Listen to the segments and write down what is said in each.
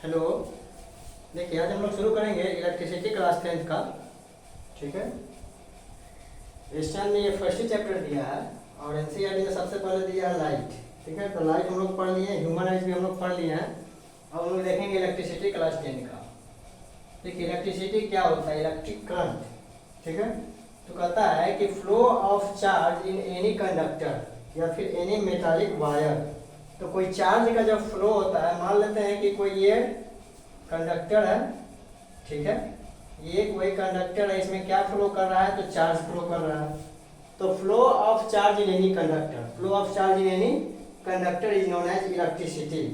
Hello. देखिए आज हम लोग शुरू करेंगे इलेक्ट्रिसिटी क्लास 10th का। ठीक है, इस टाइम में ये फर्स्ट ही चैप्टर दिया है और एनसीईआरटी ने सबसे पहले दिया है लाइट। ठीक है, तो लाइट हम लोग पढ़ लिए हैं, ह्यूमन राइट्स भी हम लोग पढ़ लिए हैं। अब हम लोग देखेंगे इलेक्ट्रिसिटी क्लास 10 का। देखिए इलेक्ट्रिसिटी क्या होता है, इलेक्ट्रिक करंट। ठीक है, तो कहता है कि flow of charge in any conductor या फिर एनी मेटालिक वायर। तो कोई चार्ज का जब फ्लो होता है, मान लेते हैं कि कोई ये कंडक्टर है। ठीक है, ये कोई कंडक्टर है, इसमें क्या फ्लो कर रहा है, तो चार्ज फ्लो कर रहा है। तो flow of charge in any conductor, flow of charge in any conductor is known as electricity.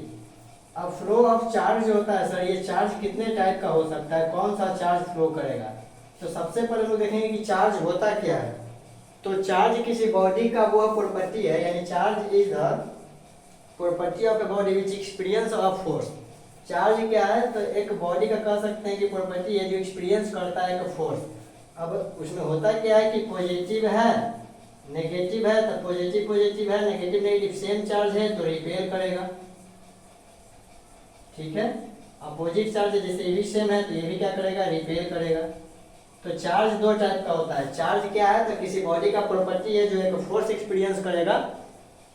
अब फ्लो ऑफ चार्ज जो होता है सर, ये चार्ज कितने टाइप का हो सकता है, कौन सा चार्ज फ्लो करेगा। तो सबसे पहले हम लोग देखेंगे कि चार्ज होता क्या है। तो चार्ज किसी बॉडी का वो प्रॉपर्टी है, यानी charge is the property of a body which experience of force. Charge क्या है, तो एक बॉडी का कह सकते हैं कि प्रॉपर्टी है जो एक्सपीरियंस करता है एक फोर्स। अब उसमें होता क्या है कि पॉजिटिव है नेगेटिव है, तो पॉजिटिव पॉजिटिव है नेगेटिव नेगेटिव सेम चार्ज है तो रिपेल करेगा। ठीक है, अपोजिट चार्ज जैसे ये भी सेम है तो ये भी क्या करेगा, रिपेल करेगा। तो चार्ज दो टाइप का होता है। चार्ज क्या है, तो किसी बॉडी का प्रॉपर्टी है जो एक फोर्स एक्सपीरियंस करेगा।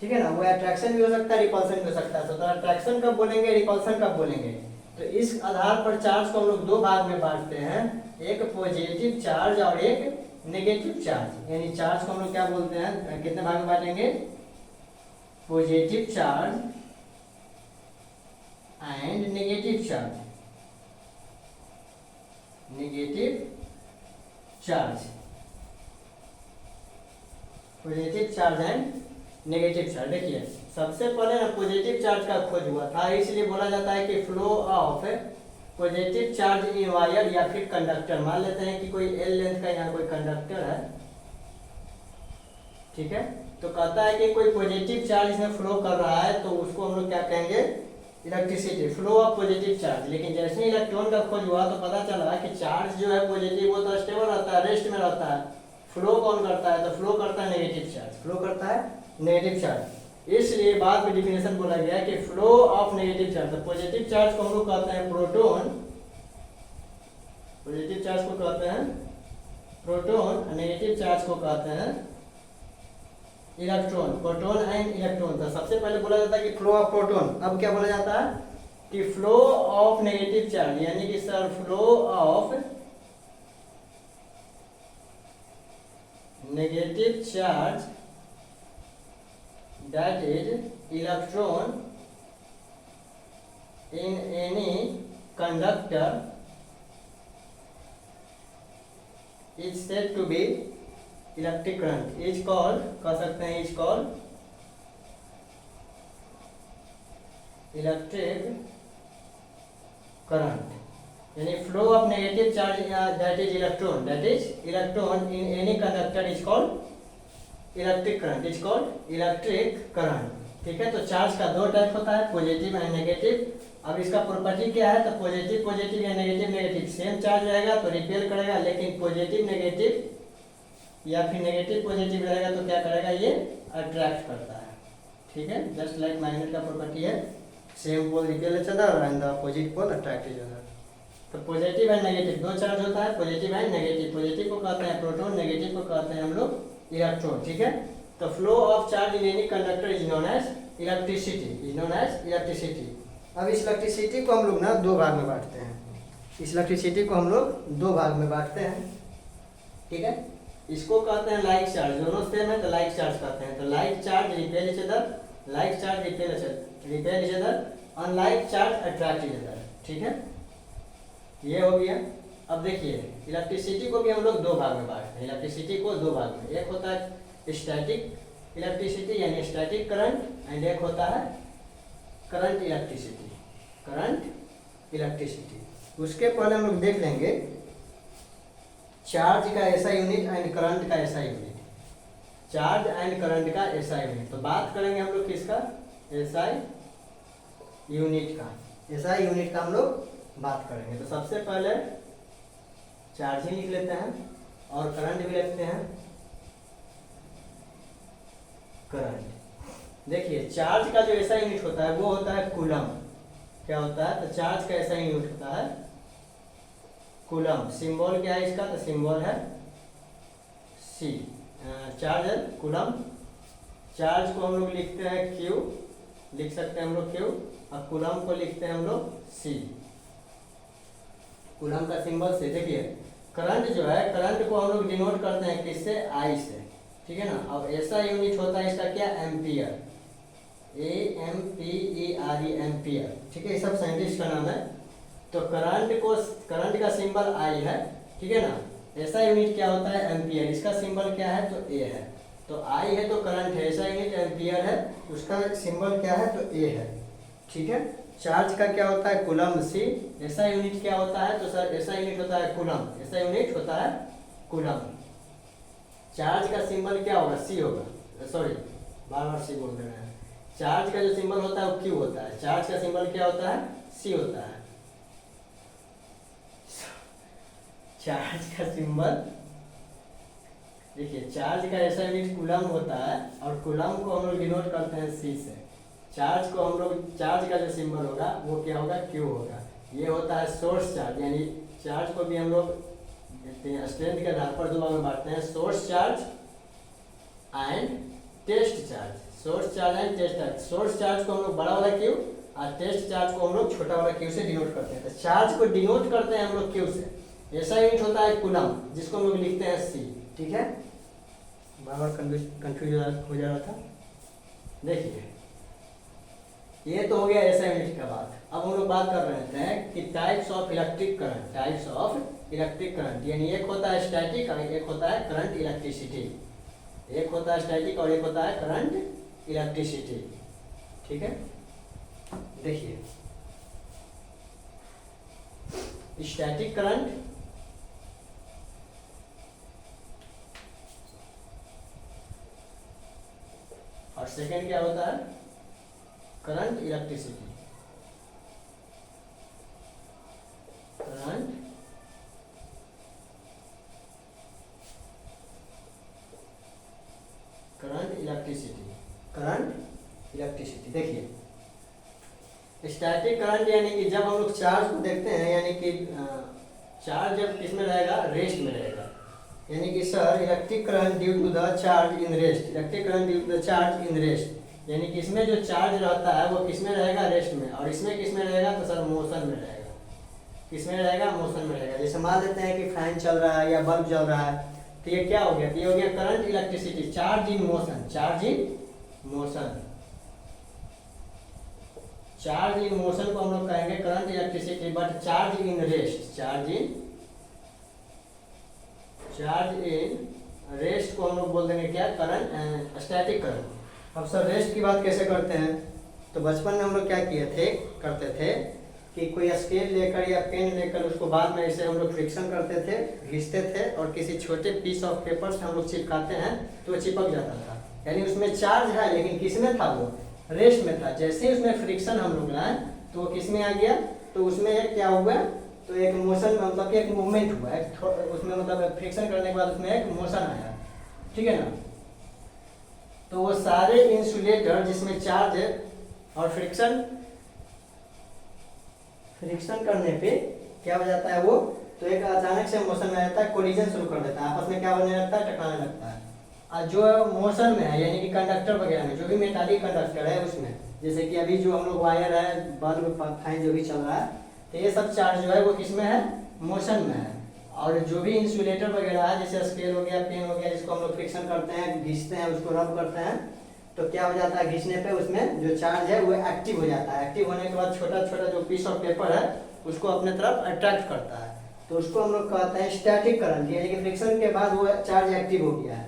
ठीक है ना, वो अट्रैक्शन भी हो सकता है, रिपल्सन भी हो सकता है। तो अट्रैक्शन कब बोलेंगे, रिपल्सन कब बोलेंगे। तो इस आधार पर चार्ज को हम लोग दो भाग में बांटते हैं, एक पॉजिटिव चार्ज और एक नेगेटिव चार्ज। यानी चार्ज को हम लोग क्या बोलते हैं, कितने भाग में बांटेंगे, positive charge and negative charge. Negative charge, positive charge and negative charge. देखिए सबसे पहले ना पॉजिटिव चार्ज का खोज हुआ था, इसलिए बोला जाता है कि flow of positive charge in wire या फिर कंडक्टर। मान लेते हैं कि कोई एल लेंथ का यहाँ कोई कंडक्टर है। ठीक है, तो कहता है कि कोई पॉजिटिव चार्ज इसमें फ्लो कर रहा है, तो उसको हम लोग क्या कहेंगे, electricity, flow of positive charge. लेकिन जैसे ही इलेक्ट्रॉन का खोज हुआ तो पता चला कि चार्ज जो है पॉजिटिव वो तो स्टेबल रहता है, रेस्ट में रहता है। फ्लो कौन करता है, तो फ्लो करता है नेगेटिव चार्ज, फ्लो करता है नेगेटिव चार्ज। इसलिए बाद में डिफिनेशन बोला गया कि फ्लो ऑफ नेगेटिव चार्ज। तो पॉजिटिव चार्ज को हम लोग कहते हैं प्रोटॉन, पॉजिटिव चार्ज को कहते हैं प्रोटॉन, नेगेटिव चार्ज को कहते हैं इलेक्ट्रॉन। Proton and electron. तो सबसे पहले बोला जाता है कि फ्लो ऑफ प्रोटॉन। अब क्या बोला जाता है कि फ्लो ऑफ नेगेटिव चार्ज, यानी कि sir flow of negative charge that is electron in any conductor is said to be electric current, is called, कह सकते हैं is called electric current। यानी flow of negative charge that is electron in any conductor is called electric current, is called electric current. ठीक है, तो charge का दो type होता है, पॉजिटिव एंड नेगेटिव। अब इसका प्रॉपर्टी क्या है, तो पॉजिटिव पॉजिटिव या नेगेटिव नेगेटिव सेम चार्ज रहेगा तो रिपेल करेगा, लेकिन पॉजिटिव नेगेटिव या फिर नेगेटिव पॉजिटिव रहेगा तो क्या करेगा, ये अट्रैक्ट करता है। ठीक है, जस्ट लाइक मैग्नेट का प्रॉपर्टी है, same pole repel each other and the opposite pole attract each other. तो पॉजिटिव एंड नेगेटिव दो चार्ज होता है, पॉजिटिव एंड नेगेटिव। पॉजिटिव को कहते हैं प्रोटॉन, नेगेटिव को कहते हैं हम लोग इलेक्ट्रॉन। ठीक है, तो flow of charge in any conductor is known as electricity, is known as electricity. अब इस इलेक्ट्रिसिटी को हम लोग ना दो भाग में बांटते हैं, इस इलेक्ट्रिसिटी को हम लोग दो भाग में बांटते हैं। ठीक है, इसको कहते हैं लाइक चार्ज, दोनों सेम है तो लाइक चार्ज कहते हैं। तो like charge repel each other, like charge repel each other, unlike charge attract each other. ठीक है, ये हो गया। अब देखिए इलेक्ट्रिसिटी को भी हम लोग दो भाग में बांटते हैं, इलेक्ट्रिसिटी को दो भाग में, एक होता है स्टैटिक इलेक्ट्रिसिटी यानी स्टैटिक करंट, एंड एक होता है करंट इलेक्ट्रिसिटी, करंट इलेक्ट्रिसिटी। उसके पहले हम लोग देख लेंगे चार्ज का ऐसा यूनिट एंड करंट का ऐसा यूनिट, चार्ज एंड करंट का ऐसा यूनिट। तो बात करेंगे हम लोग किसका, एसआई यूनिट का, एसआई यूनिट का हम लोग बात करेंगे। तो सबसे पहले चार्ज ही लिख लेते हैं और करंट भी लिखते हैं, करंट। देखिए चार्ज का जो ऐसा यूनिट होता है वो होता है कूलम। क्या होता है, तो चार्ज का ऐसा यूनिट होता है कूलम। सिंबल क्या है इसका, तो सिंबल है सी। चार्ज है कूलम। चार्ज को हम लोग लिखते हैं क्यू, लिख सकते हैं हम लोग क्यू, और कूलम को लिखते हैं हम लोग सी। कूलम का सिंबल से। देखिए करंट जो है, करंट को हम लोग डिनोट करते हैं किससे, आई से, ठीक है ना। अब ऐसा यूनिट होता है इसका क्या, एम्पियर, AMPERE, एम्पियर, ठीक है। ये सब साइंटिस्ट का नाम है। तो करंट का सिंबल आई है, ठीक है ना। ऐसा यूनिट क्या होता है, एम्पियर। इसका सिंबल क्या है, तो ए है। तो आई है तो करंट है, ऐसा यूनिट एम्पियर है, उसका सिंबल क्या है, तो ए है, ठीक है। चार्ज का क्या होता है, कूलम सी। ऐसा यूनिट क्या होता है, तो सर ऐसा यूनिट होता है कूलम, ऐसा यूनिट होता है कूलम। चार्ज का सिंबल क्या होगा, सी होगा, सॉरी बार बार सी बोल रहे हैं। चार्ज का जो सिंबल होता है वो क्यू होता है, चार्ज का सिंबल क्या होता है, सी होता है। चार्ज का सिंबल, देखिए चार्ज का ऐसा यूनिट कूलम होता है, और कूलम को हम लोग डिनोट करते हैं सी से। चार्ज को हम लोग, चार्ज का जो सिंबल होगा वो क्या होगा, क्यू होगा। ये होता है सोर्स चार्ज, यानी चार्ज को भी हम लोग देखते हैं स्ट्रेंथ के आधार पर दो भाग में बांटते हैं, source charge and test charge. Source charge and test charge. Source charge को हम लोग बड़ा वाला क्यू, और टेस्ट चार्ज को हम लोग छोटा वाला क्यू से डिनोट करते हैं। तो चार्ज को डिनोट करते हैं हम लोग क्यू से। ऐसा यूनिट होता है कूलम, जिसको हम लोग लिखते हैं सी, ठीक है। बार बार कंफ्यूज हो जा रहा था। देखिए ये तो हो गया ऐसा यूनिट का बात। अब हम लोग बात कर रहे थे कि types of electric current, types of electric current, यानी एक होता है स्टैटिक और एक होता है करंट इलेक्ट्रिसिटी। एक होता है स्टैटिक और एक होता है करंट इलेक्ट्रिसिटी, ठीक है। देखिए स्टैटिक करंट और सेकेंड क्या होता है, current electricity. Current electricity, current electricity. देखिए स्टैटिक करंट यानी कि जब हम लोग चार्ज को देखते हैं, यानी कि चार्ज जब किस में रहेगा, रेस्ट में रहेगा, यानी कि sir electric current due to the charge in rest. Electric current due to the charge in rest, यानी कि इसमें जो चार्ज रहता है वो किस में रहेगा, रेस्ट में। और इसमें किस में रहेगा, तो सर मोशन में रहेगा। किस में रहेगा, मोशन में रहेगा। जैसे मान लेते हैं कि फैन चल रहा है या बल्ब जल रहा है, तो ये क्या हो गया, तो ये हो गया current electricity, charge in motion, charge in motion. Charge in motion को हम लोग कहेंगे current electricity, but charge in rest, charge in rest को हम लोग बोल देंगे क्या, करंट, स्टैटिक करंट। अब सर रेस्ट की बात कैसे करते हैं, तो बचपन में हम लोग क्या किए थे, करते थे कि कोई स्केल लेकर या पेन लेकर उसको बाद में ऐसे हम लोग फ्रिक्शन करते थे, घिसते थे, और किसी छोटे पीस ऑफ पेपर से हम लोग चिपकाते हैं तो वो चिपक जाता था। यानी उसमें चार्ज है लेकिन किस में था, वो रेस्ट में था। जैसे ही उसमें फ्रिक्शन हम लोग लाए तो वो किस में आ गया, तो उसमें एक क्या हुआ, तो एक मोशन, मतलब कि एक मूवमेंट हुआ, एक उसमें मतलब फ्रिक्शन करने के बाद उसमें एक मोशन आया, ठीक है ना। तो वो सारे इंसुलेटर जिसमें चार्ज है और फ्रिक्शन करने पे क्या हो जाता है वो, तो एक अचानक से मोशन में आ जाता है, कोलिजन शुरू कर देता है, आपस में क्या बनने लगता है, टकराने लगता है। और जो मोशन में है, यानी कि कंडक्टर वगैरह में, जो भी मेटालिक कंडक्टर है उसमें, जैसे कि अभी जो हम लोग वायर है, बल्ब, फैन जो भी चल रहा है, तो ये सब चार्ज जो है वो किस में है, मोशन में है। और जो भी इंसुलेटर वगैरह है, जैसे स्केल हो गया, पेन हो गया, जिसको हम लोग फ्रिक्शन करते हैं, घिसते हैं, उसको रब करते हैं, तो क्या हो जाता है, घिसने पे उसमें जो चार्ज है वो एक्टिव हो जाता है। एक्टिव होने के बाद छोटा छोटा जो पीस ऑफ पेपर है उसको अपने तरफ अट्रैक्ट करता है, तो उसको हम लोग कहते हैं स्टैटिक करंट, यानी कि फ्रिक्शन के बाद वो चार्ज एक्टिव हो गया है।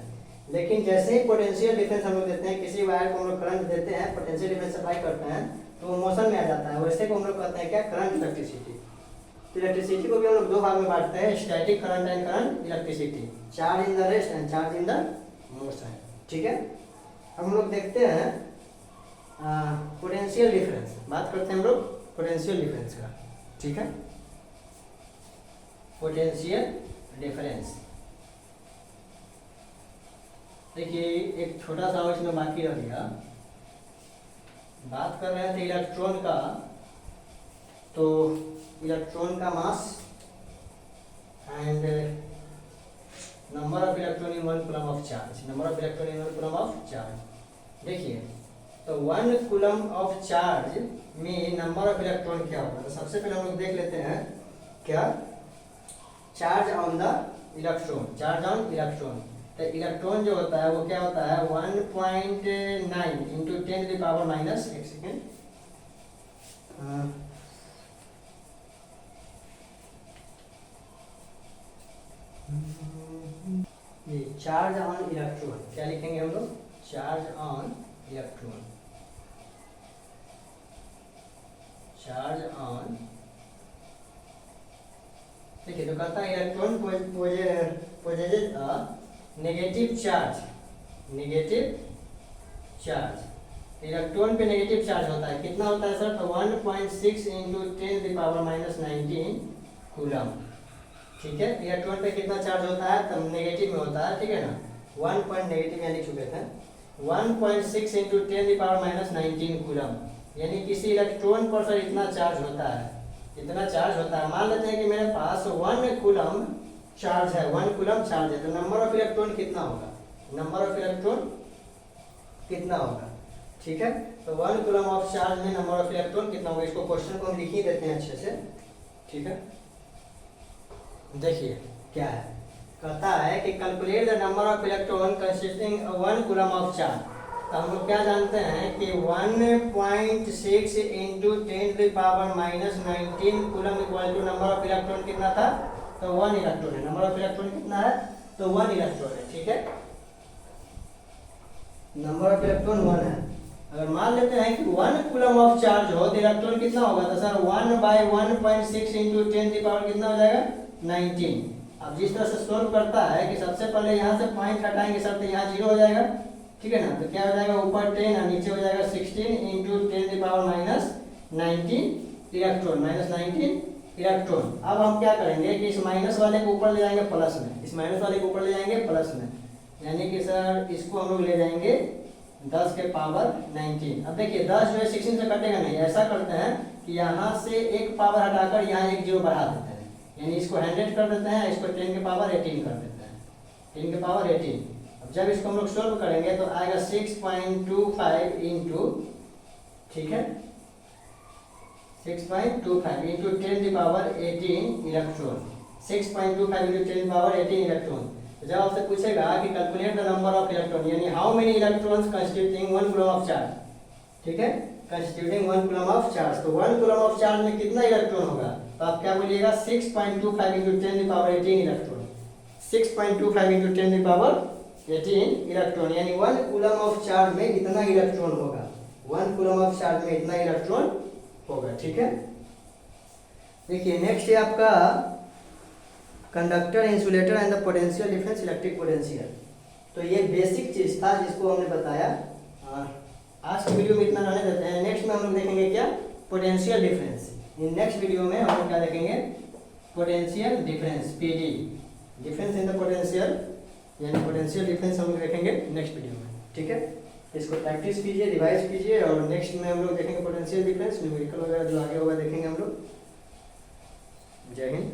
लेकिन जैसे ही पोटेंशियल डिफरेंस हम लोग देते हैं, किसी वायर को हम लोग करंट देते हैं, पोटेंशियल डिफरेंस अप्लाई करते हैं, तो वो मोशन में आ जाता है। वैसे को हम लोग कहते हैं क्या, करंट इलेक्ट्रिसिटी। तो इलेक्ट्रिसिटी को भी हम लोग दो भाग में बांटते हैं, static current and current electricity, charge in the rest and charge in the motion, ठीक है। हम लोग देखते हैं पोटेंशियल डिफरेंस, बात करते हैं हम लोग पोटेंशियल डिफरेंस का, ठीक है। पोटेंशियल डिफरेंस, देखिए एक छोटा सा इसमें बाकी रह गया। बात कर रहे थे इलेक्ट्रॉन का तो इलेक्ट्रॉन का mass and number of electron in 1 coulomb of charge, number of electron in 1 coulomb of charge. देखिए तो 1 कूलम ऑफ चार्ज में नंबर ऑफ इलेक्ट्रॉन क्या होगा, तो सबसे पहले हम लोग देख लेते हैं क्या, charge on the electron, charge on electron. तो इलेक्ट्रॉन जो होता है वो क्या होता है 1.9 इंटू 10⁻⁻, एक सेकेंड, ये चार्ज ऑन इलेक्ट्रॉन, क्या लिखेंगे हम लोग, charge on electron, charge on, देखिए तो कहता है electron possesses a negative charge, negative charge, electron पे नेगेटिव चार्ज होता है, कितना होता है सर, तो 1.6 इंटू 10⁻⁻19 कूलम, ठीक है। इलेक्ट्रॉन पे कितना चार्ज होता है, तो नेगेटिव में होता है, ठीक है ना, 1 पॉइंट नेगेटिव यानी चुके थे 1.6 इंटू 10⁻⁻19 कूलम, यानी किसी इलेक्ट्रॉन पर सर इतना चार्ज होता है, इतना चार्ज होता है। मान लेते हैं कि मेरे पास 1 कूलम चार्ज है, 1 कूलम चार्ज है, तो नंबर ऑफ इलेक्ट्रॉन कितना होगा, नंबर ऑफ इलेक्ट्रॉन कितना होगा, ठीक है। तो 1 कूलम ऑफ चार्ज में नंबर ऑफ इलेक्ट्रॉन कितना होगा, इसको क्वेश्चन को हम लिख ही देते हैं अच्छे से, ठीक है। देखिए क्या है, कहता है कि calculate the number of electron consisting 1 coulomb of charge. तो हम लोग क्या जानते हैं कि 1.6 into 10⁻⁻19 coulomb equal to number of electron कितना था, तो 1 इलेक्ट्रॉन है, नंबर ऑफ इलेक्ट्रॉन कितना है, तो 1 इलेक्ट्रॉन है, ठीक है, नंबर ऑफ इलेक्ट्रॉन 1 है। अगर मान लेते हैं कि 1 कूलम ऑफ चार्ज हो तो इलेक्ट्रॉन कितना होगा, तो सर 1/1.6 इंटू 10 की पावर कितना हो जाएगा, 19। अब जिस तरह से सोल्व करता है कि सबसे पहले यहाँ से पॉइंट हटाएंगे सर, तो यहाँ 0 हो जाएगा, ठीक है ना, तो क्या हो जाएगा, ऊपर 10 और नीचे हो जाएगा 16 इंटू 10⁻⁻19 इलेक्ट्रॉन, -19 इलेक्ट्रॉन। अब हम क्या करेंगे कि इस माइनस वाले को ऊपर ले जाएंगे प्लस में, इस माइनस वाले को ऊपर ले जाएंगे प्लस में, यानी कि सर इसको हम लोग ले जाएंगे 10 के पावर 19। अब देखिए 10 जो है 16 से कटेगा नहीं, ऐसा करते हैं कि यहाँ से एक पावर हटाकर यहाँ एक 0 बढ़ा देते हैं, यानी इसको 100 कर देते हैं, इसको 10 के पावर 18 कर देते हैं, 10 के पावर 18। अब जब इसको हम लोग सोल्व करेंगे तो आएगा 6.25 इंटू, ठीक है, 6.25 इंटू 10 की पावर 18 इलेक्ट्रॉन, 6.25 इंटू 10 की पावर 18 इलेक्ट्रॉन। जब आपसे पूछेगा कि calculate the number of electron, यानी how many electrons constituting 1 coulomb of charge, ठीक है, कंस्टिट्यूटिंग 1 कूलम ऑफ चार्ज, तो 1 कूलम ऑफ चार्ज में कितना इलेक्ट्रॉन होगा, तो आप क्या बोलिएगा 6.25 इंटू 10 की पावर 18 इलेक्ट्रॉन, 6.25 इंटू 10 की पावर 18 इलेक्ट्रॉन, यानी 1 कूलम ऑफ चार्ज में इतना इलेक्ट्रॉन होगा, 1 कूलम ऑफ चार्ज में इतना इलेक्ट्रॉन होगा, ठीक है। देखिए नेक्स्ट है आपका conductor, insulator and the potential difference, electric potential. तो ये बेसिक चीज था जिसको हमने बताया, आज की वीडियो में इतना रहने देते हैं। नेक्स्ट में हम लोग देखेंगे क्या, potential difference. In next video में हम लोग क्या देखेंगे, potential difference, PD, difference in the potential, यानी पोटेंशियल डिफरेंस हम लोग देखेंगे नेक्स्ट वीडियो में, ठीक है। इसको प्रैक्टिस कीजिए, रिवाइज कीजिए, और नेक्स्ट में हम लोग देखेंगे पोटेंशियल डिफरेंस, न्यूमेरिकल वगैरह जो आगे होगा देखेंगे हम लोग। जय हिंद।